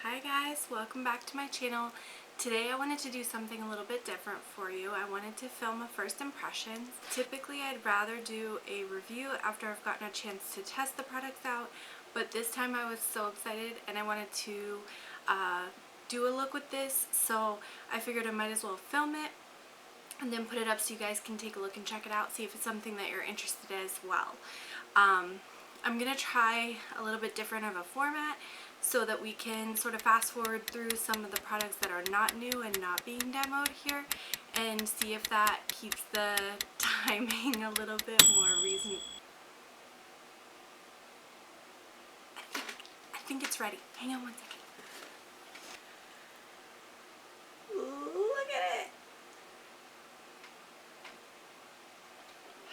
Hi guys, welcome back to my channel. Today I wanted to do something a little bit different for you. I wanted to film a first impressions. Typically I'd rather do a review after I've gotten a chance to test the products out, but this time I was so excited and I wanted to do a look with this, so I figured I might as well film it and then put it up so you guys can take a look and check it out, see if it's something that you're interested in as well. I'm going to try a little bit different of a format so that we can sort of fast forward through some of the products that are not new and not being demoed here and see if that keeps the timing a little bit more reasonable. I think it's ready. Hang on one second. Look at it.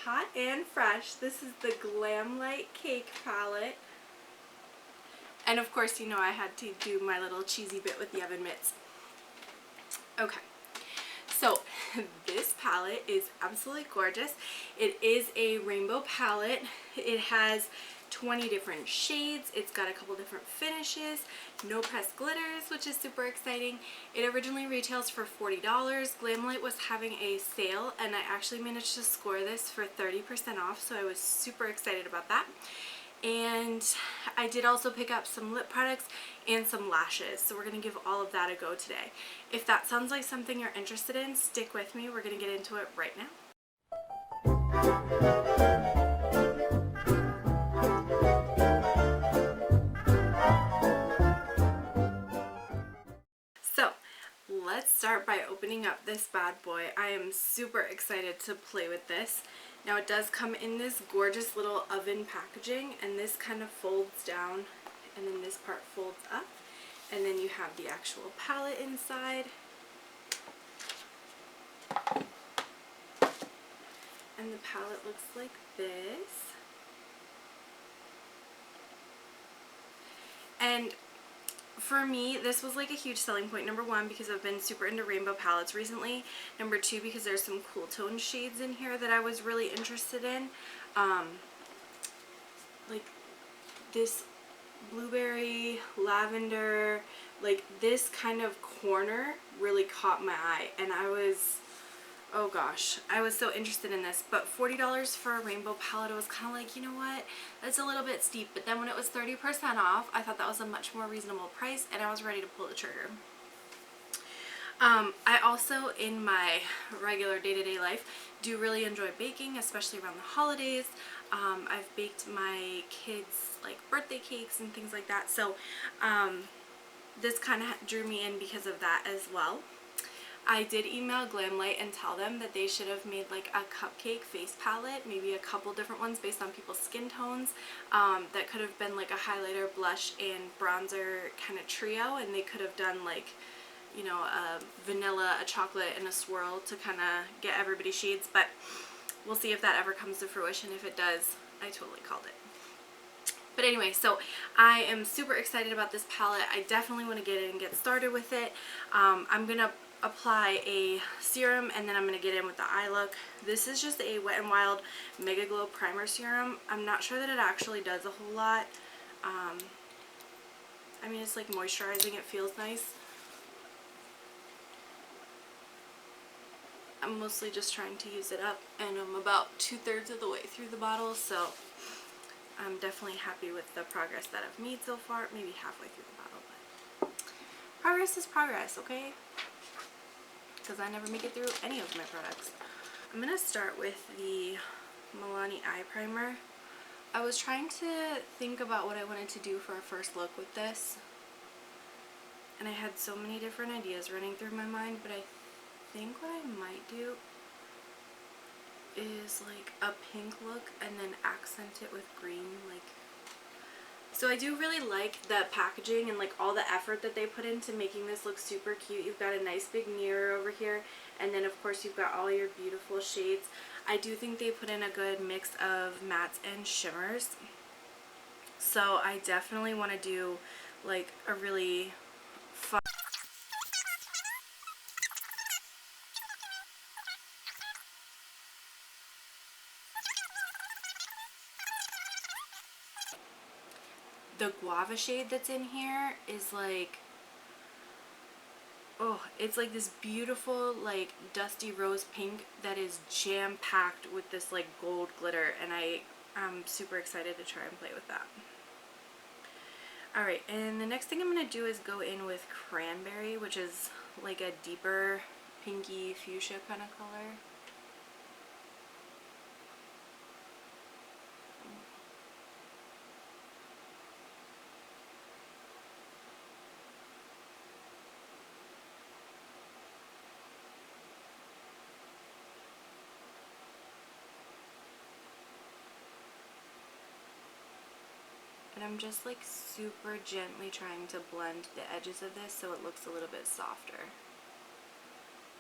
Hot and fresh. This is the GlamLite Cake palette. And of course, you know, I had to do my little cheesy bit with the oven mitts. Okay, so this palette is absolutely gorgeous. It is a rainbow palette. It has 20 different shades. It's got a couple different finishes, no pressed glitters, which is super exciting. It originally retails for $40. GlamLite was having a sale and I actually managed to score this for 30% off, so I was super excited about that. And I did also pick up some lip products and some lashes, so we're going to give all of that a go today. If that sounds like something you're interested in, stick with me. We're going to get into it right now. So let's start by opening up this bad boy. I am super excited to play with this. Now it does come in this gorgeous little oven packaging, and this kind of folds down and then this part folds up, and then you have the actual palette inside. And the palette looks like this. And for me, this was like a huge selling point. Number one, because I've been super into rainbow palettes recently. Number two, because there's some cool tone shades in here that I was really interested in. Like this blueberry, lavender, like this kind of corner really caught my eye. And I was, oh gosh, I was so interested in this. But $40 for a rainbow palette, I was kind of like, you know what, that's a little bit steep. But then when it was 30% off, I thought that was a much more reasonable price and I was ready to pull the trigger. I also, in my regular day-to-day life, do really enjoy baking, especially around the holidays. I've baked my kids like birthday cakes and things like that, so this kind of drew me in because of that as well. I did email GlamLite and tell them that they should have made like a cupcake face palette, maybe a couple different ones based on people's skin tones, that could have been like a highlighter, blush, and bronzer kind of trio, and they could have done like, you know, a vanilla, a chocolate, and a swirl to kind of get everybody's shades, but we'll see if that ever comes to fruition. If it does, I totally called it. But anyway, so I am super excited about this palette. I definitely want to get in and get started with it. I'm going to apply a serum and then I'm going to get in with the eye look. This is just a Wet n Wild Mega Glow Primer Serum. I'm not sure that it actually does a whole lot. I mean, it's like moisturizing. It feels nice. I'm mostly just trying to use it up, and I'm about 2/3 of the way through the bottle, so I'm definitely happy with the progress that I've made so far. Maybe halfway through the bottle, but progress is progress, okay? Because I never make it through any of my products. I'm going to start with the Milani eye primer. I was trying to think about what I wanted to do for a first look with this, and I had so many different ideas running through my mind, but I think what I might do is like a pink look and then accent it with green. Like, so I do really like the packaging and like all the effort that they put into making this look super cute. You've got a nice big mirror over here, and then of course you've got all your beautiful shades. I do think they put in a good mix of mattes and shimmers, so I definitely want to do like a really fun the guava shade that's in here is like Oh, it's like this beautiful, like, dusty rose pink that is jam-packed with this, like, gold glitter, and I'm super excited to try and play with that. Alright, and the next thing I'm going to do is go in with Cranberry, which is like a deeper pinky fuchsia kind of color. And I'm just like super gently trying to blend the edges of this so it looks a little bit softer.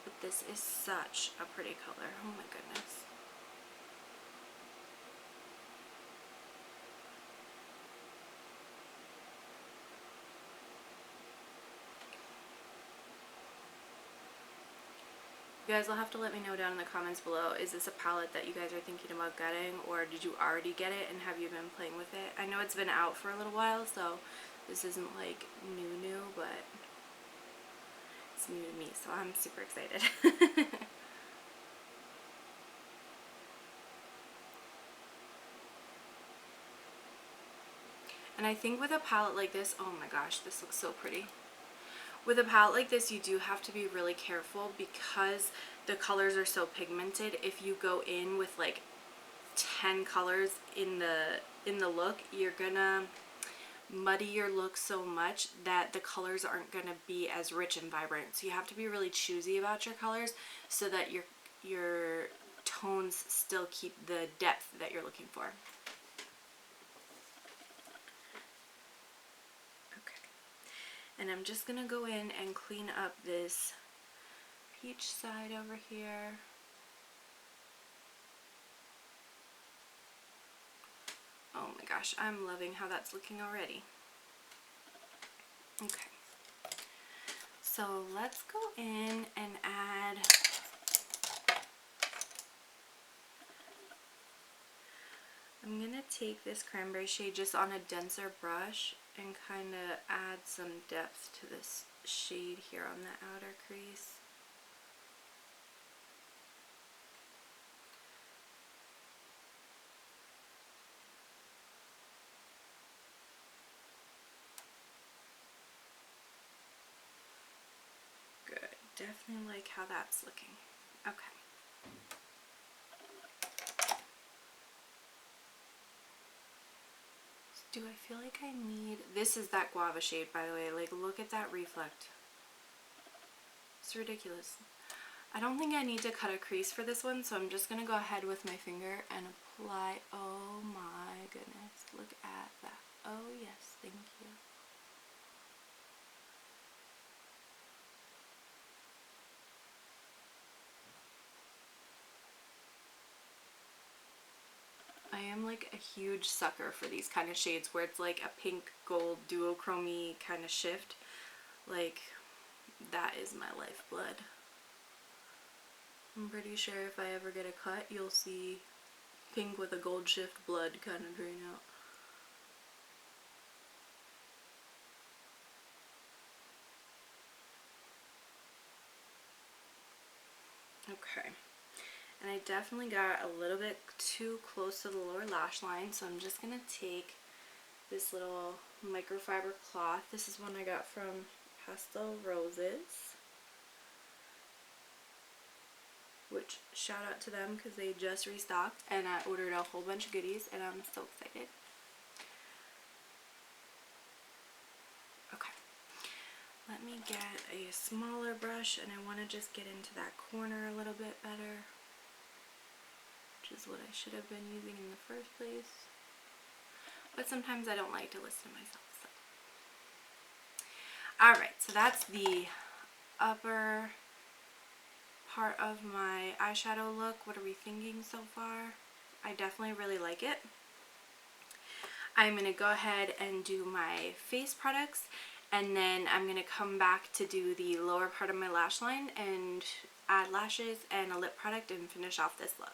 But this is such a pretty color. Oh my goodness. You guys will have to let me know down in the comments below, is this a palette that you guys are thinking about getting, or did you already get it and have you been playing with it? I know it's been out for a little while, so this isn't like new, but it's new to me, so I'm super excited. And I think with a palette like this, oh my gosh, this looks so pretty. With a palette like this, you do have to be really careful because the colors are so pigmented. If you go in with like 10 colors in the look, you're gonna muddy your look so much that the colors aren't gonna be as rich and vibrant. So you have to be really choosy about your colors so that your tones still keep the depth that you're looking for. And I'm just going to go in and clean up this peach side over here. Oh my gosh, I'm loving how that's looking already. Okay. So let's go in and add I'm going to take this cranberry shade just on a denser brush and kind of add some depth to this shade here on the outer crease. Good. Definitely like how that's looking. Okay. Do I feel like I need, this is that guava shade, by the way, like look at that reflect. It's ridiculous. I don't think I need to cut a crease for this one, so I'm just going to go ahead with my finger and apply, oh my goodness, look at that. Oh yes, thank you. I am like a huge sucker for these kind of shades where it's like a pink gold duochrome kind of shift. Like, that is my lifeblood. I'm pretty sure if I ever get a cut, you'll see pink with a gold shift blood kind of drain out. Okay. And I definitely got a little bit too close to the lower lash line, so I'm just going to take this little microfiber cloth. This is one I got from Pastel Roses, which shout out to them because they just restocked and I ordered a whole bunch of goodies and I'm so excited. Okay, let me get a smaller brush and I want to just get into that corner a little bit better, which is what I should have been using in the first place, but sometimes I don't like to listen to myself. So. Alright, so that's the upper part of my eyeshadow look. What are we thinking so far? I definitely really like it. I'm going to go ahead and do my face products, and then I'm going to come back to do the lower part of my lash line and add lashes and a lip product and finish off this look.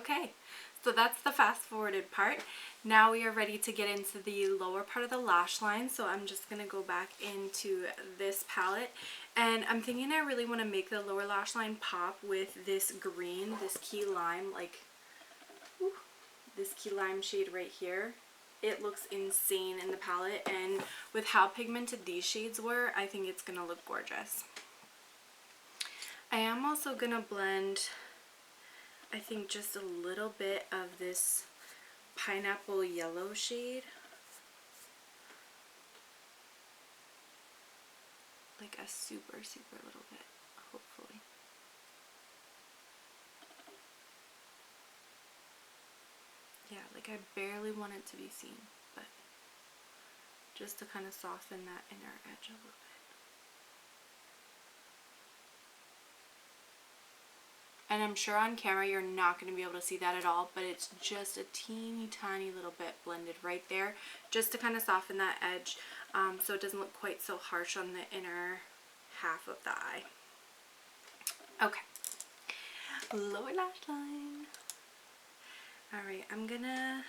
Okay, so that's the fast forwarded part. Now we are ready to get into the lower part of the lash line. So I'm just going to go back into this palette. And I'm thinking I really want to make the lower lash line pop with this green, this key lime, like whew, this key lime shade right here. It looks insane in the palette, and with how pigmented these shades were, I think it's going to look gorgeous. I am also going to blend, I think, just a little bit of this pineapple yellow shade. Like a super little bit, hopefully. Yeah, like I barely want it to be seen, but just to kind of soften that inner edge a little bit. And I'm sure on camera you're not going to be able to see that at all, but it's just a teeny tiny little bit blended right there, just to kind of soften that edge, so it doesn't look quite so harsh on the inner half of the eye. Okay, lower lash line. Alright, I'm gonna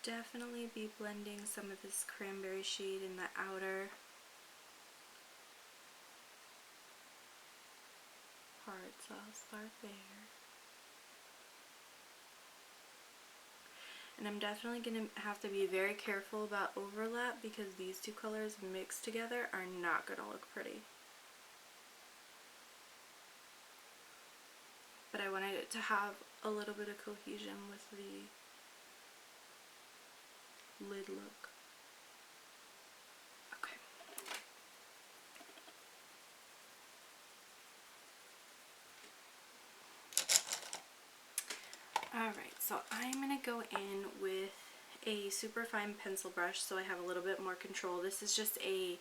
definitely be blending some of this cranberry shade in the outer part, so I'll start there. And I'm definitely going to have to be very careful about overlap, because these two colors mixed together are not going to look pretty. But I wanted it to have a little bit of cohesion with the lid look. Okay. Alright, so I'm going to go in with a super fine pencil brush so I have a little bit more control. This is just a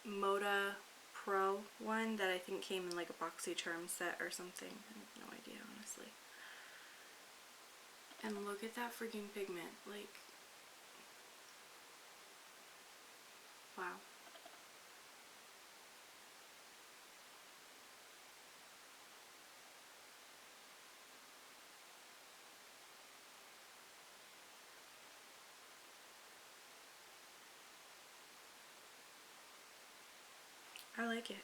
Moda Pro one that I think came in like a BoxyCharm set or something. I have no idea, honestly. And look at that freaking pigment. Like, wow. I like it.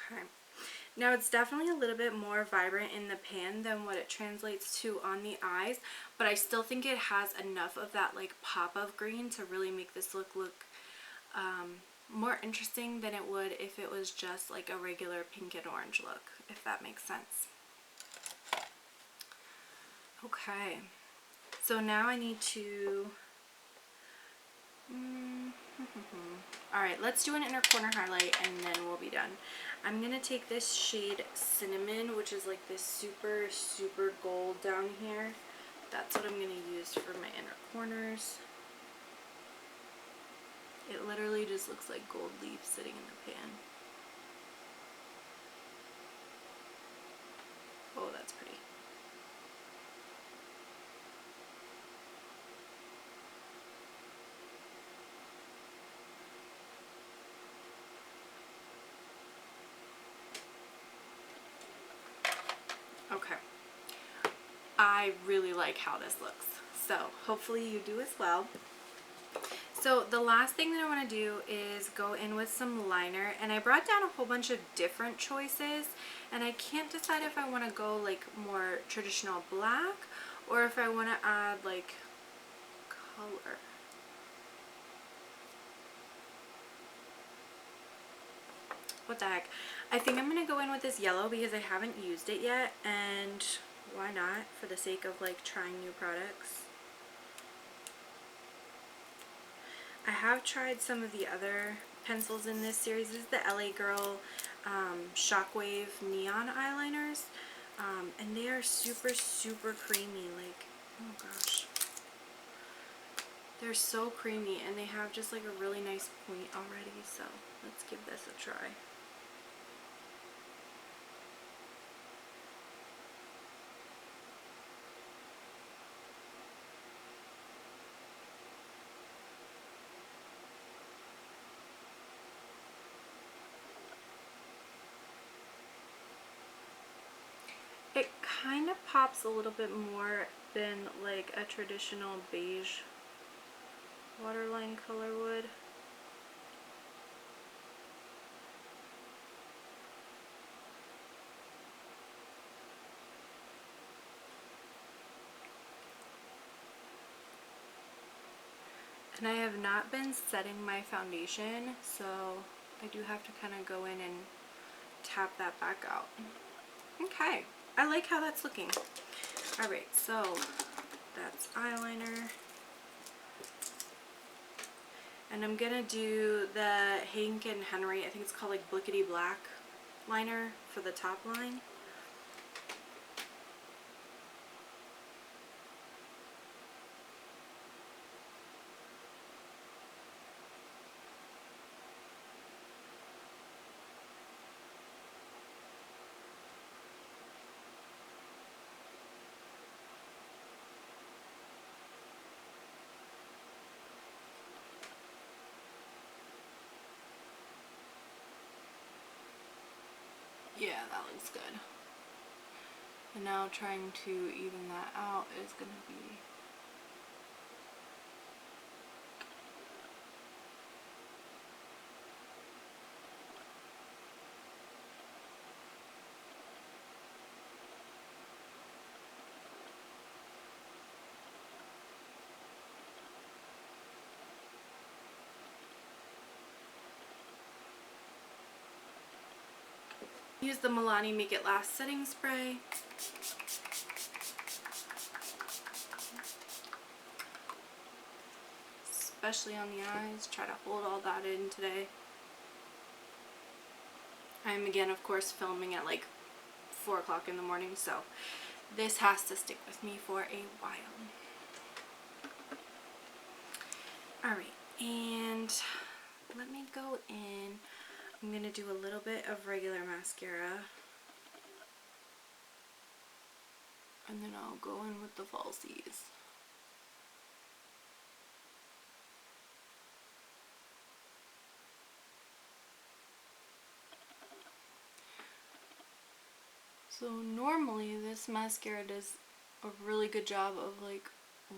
Okay. Now it's definitely a little bit more vibrant in the pan than what it translates to on the eyes, but I still think it has enough of that like pop of green to really make this look more interesting than it would if it was just like a regular pink and orange look, if that makes sense. Okay, so now I need to alright, let's do an inner corner highlight and then we'll be done. I'm going to take this shade Cinnamon, which is like this super gold down here. That's what I'm going to use for my inner corners. It literally just looks like gold leaf sitting in the pan. Oh, that's pretty. Okay, I really like how this looks, so hopefully you do as well. So the last thing that I want to do is go in with some liner, and I brought down a whole bunch of different choices, and I can't decide if I want to go like more traditional black or if I want to add like color. What the heck. I think I'm going to go in with this yellow because I haven't used it yet, and why not, for the sake of like trying new products. I have tried some of the other pencils in this series. This is the LA Girl Shockwave Neon Eyeliners. And they are super, super creamy. Like, oh gosh. They're so creamy, and they have just like a really nice point already. So let's give this a try. It kind of pops a little bit more than like a traditional beige waterline color would. And I have not been setting my foundation, so I do have to kind of go in and tap that back out. Okay, I like how that's looking. Alright, so that's eyeliner. And I'm gonna do the Hank and Henry, I think it's called like Blickety Black liner for the top line. Yeah, that looks good. And now trying to even that out is going to be use the Milani Make It Last setting spray. Especially on the eyes. Try to hold all that in today. I'm again, of course, filming at like 4 o'clock in the morning, so this has to stick with me for a while. Alright, and let me go in. I'm going to do a little bit of regular mascara, and then I'll go in with the falsies. So normally this mascara does a really good job of like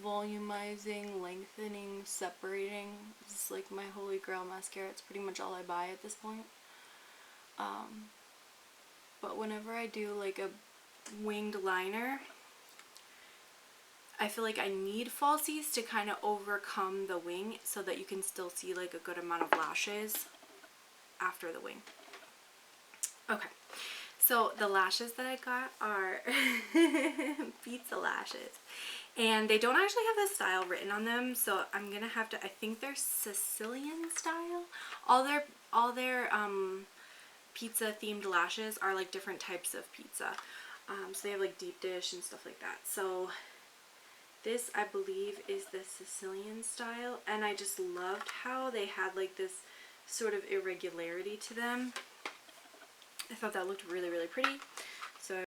volumizing, lengthening, separating. This is like my holy grail mascara. It's pretty much all I buy at this point. But whenever I do like a winged liner, I feel like I need falsies to kind of overcome the wing so that you can still see like a good amount of lashes after the wing. Okay, so the lashes that I got are pizza lashes. And they don't actually have the style written on them, so I'm gonna have to, I think they're Sicilian style. All their pizza themed lashes are like different types of pizza. So they have like deep dish and stuff like that. So this, I believe, is the Sicilian style, and I just loved how they had like this sort of irregularity to them. I thought that looked really, really pretty. So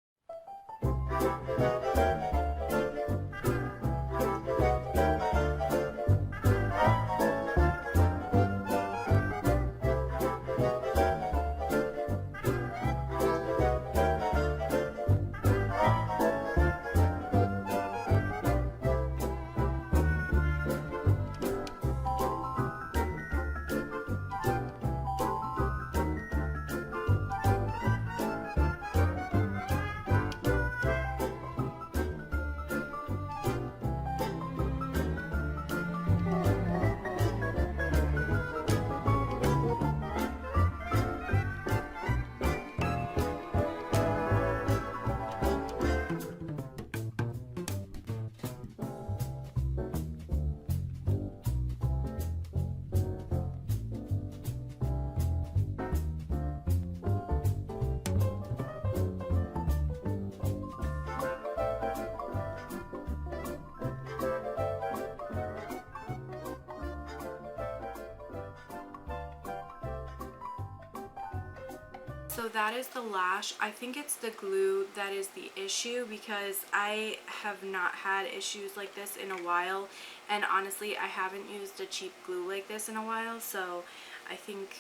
So that is the lash. I think it's the glue that is the issue, because I have not had issues like this in a while, and honestly I haven't used a cheap glue like this in a while, so I think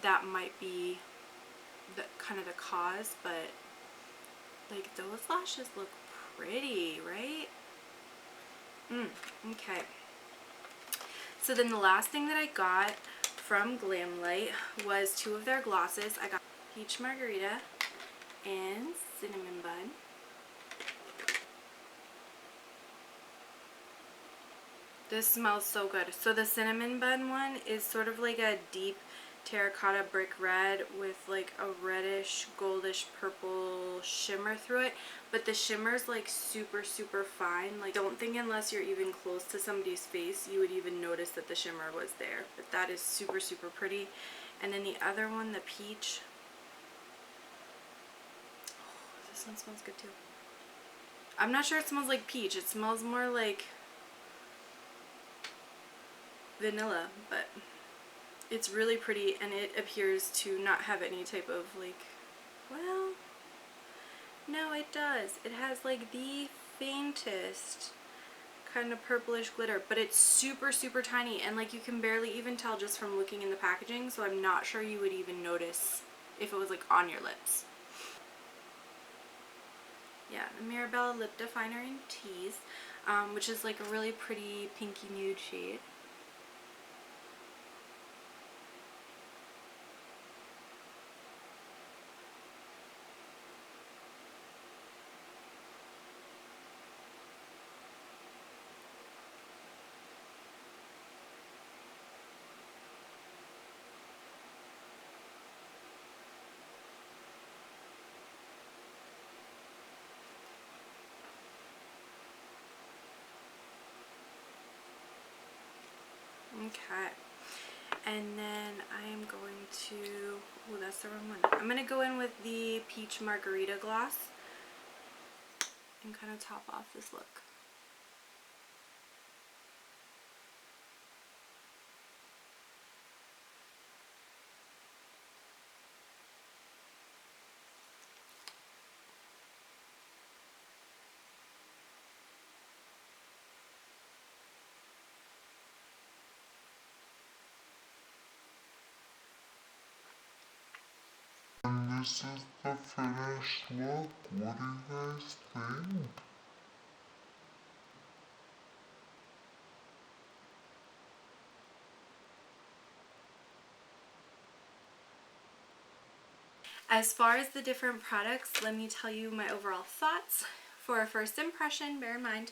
that might be the kind of the cause. But like, those lashes look pretty, right? Okay. So then the last thing that I got from GlamLite was 2 of their glosses. I got Peach Margarita and Cinnamon Bun. This smells so good. So the Cinnamon Bun one is sort of like a deep terracotta brick red with like a reddish goldish purple shimmer through it, but the shimmer's like super fine. Like, don't think unless you're even close to somebody's face you would even notice that the shimmer was there, but that is super pretty. And then the other one, the peach, oh, this one smells good too. I'm not sure it smells like peach, it smells more like vanilla, but it's really pretty, and it appears to not have any type of like, well, no, it does. It has like the faintest kind of purplish glitter, but it's super tiny, and like you can barely even tell just from looking in the packaging, so I'm not sure you would even notice if it was like on your lips. Yeah, the Mirabella lip definer in Tease, which is like a really pretty pinky nude shade. Okay, and then I am going to, oh, that's the wrong one. I'm going to go in with the Peach Margarita gloss and kind of top off this look. And this is the finished look. What do you guys think? As far as the different products, let me tell you my overall thoughts. For a first impression, bear in mind,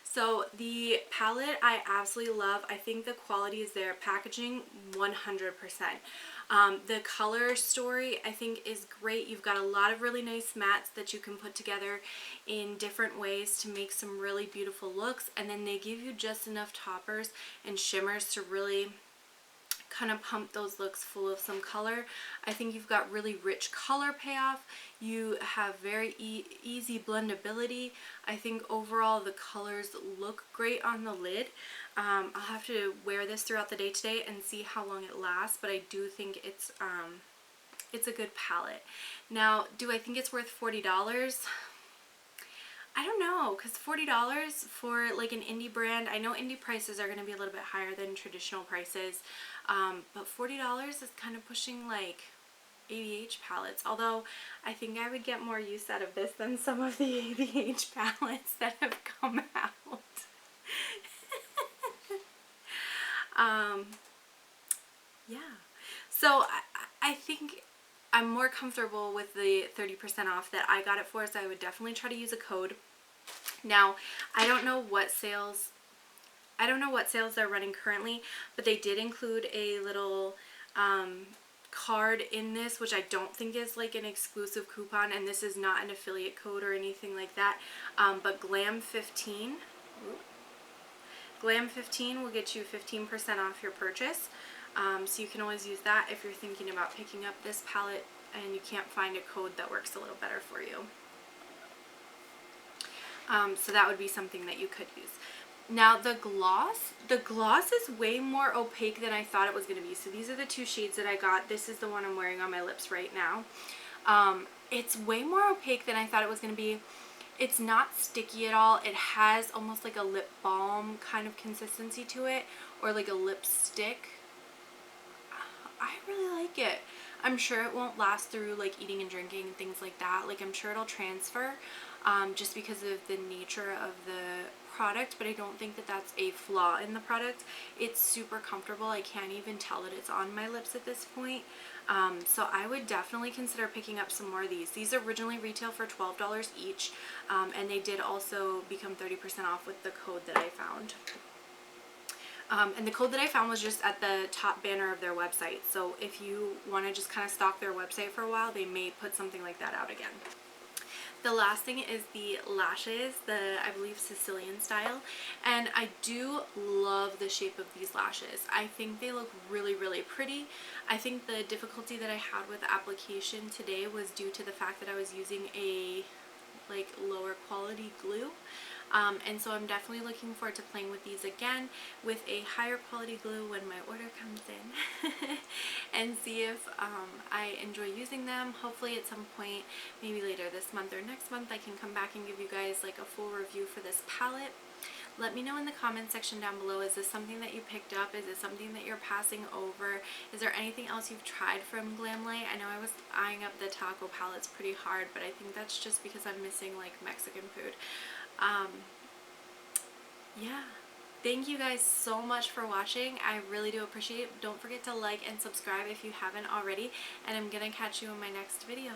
so the palette I absolutely love. I think the quality is there. Packaging, 100%. The color story I think is great. You've got a lot of really nice mattes that you can put together in different ways to make some really beautiful looks, and then they give you just enough toppers and shimmers to really kind of pump those looks full of some color. I think you've got really rich color payoff. You have very easy blendability. I think overall the colors look great on the lid. I'll have to wear this throughout the day today and see how long it lasts, but I do think it's a good palette. Now, do I think it's worth $40? I don't know, because $40 for like an indie brand, I know indie prices are going to be a little bit higher than traditional prices, but $40 is kind of pushing like ABH palettes, although I think I would get more use out of this than some of the ABH palettes that have come out. Yeah, so I think I'm more comfortable with the 30% off that I got it for, so I would definitely try to use a code. Now, I don't know what sales they're running currently, but they did include a little card in this, which I don't think is like an exclusive coupon, and this is not an affiliate code or anything like that, but Glam15 will get you 15% off your purchase. So you can always use that if you're thinking about picking up this palette and you can't find a code that works a little better for you. So that would be something that you could use. Now the gloss is way more opaque than I thought it was going to be. So these are the two shades that I got. This is the one I'm wearing on my lips right now. It's way more opaque than I thought it was going to be. It's not sticky at all. It has almost like a lip balm kind of consistency to it, or like a lipstick. I really like it. I'm sure it won't last through like eating and drinking and things like that. Like I'm sure it'll transfer just because of the nature of the product, but I don't think that that's a flaw in the product. It's super comfortable. I can't even tell that it's on my lips at this point. So I would definitely consider picking up some more of these. These originally retail for $12 each, and they did also become 30% off with the code that I found. And the code that I found was just at the top banner of their website. So if you want to just kind of stalk their website for a while, they may put something like that out again. The last thing is the lashes, the, I believe, Sicilian style. And I do love the shape of these lashes. I think they look really, really pretty. I think the difficulty that I had with the application today was due to the fact that I was using a like lower quality glue. And so I'm definitely looking forward to playing with these again with a higher quality glue when my order comes in and see if I enjoy using them. Hopefully at some point, maybe later this month or next month, I can come back and give you guys like a full review for this palette. Let me know in the comment section down below, is this something that you picked up? Is it something that you're passing over? Is there anything else you've tried from GlamLite? I know I was eyeing up the taco palettes pretty hard, but I think that's just because I'm missing like Mexican food. Yeah, thank you guys so much for watching. I really do appreciate it. Don't forget to like and subscribe if you haven't already, and I'm gonna catch you in my next video.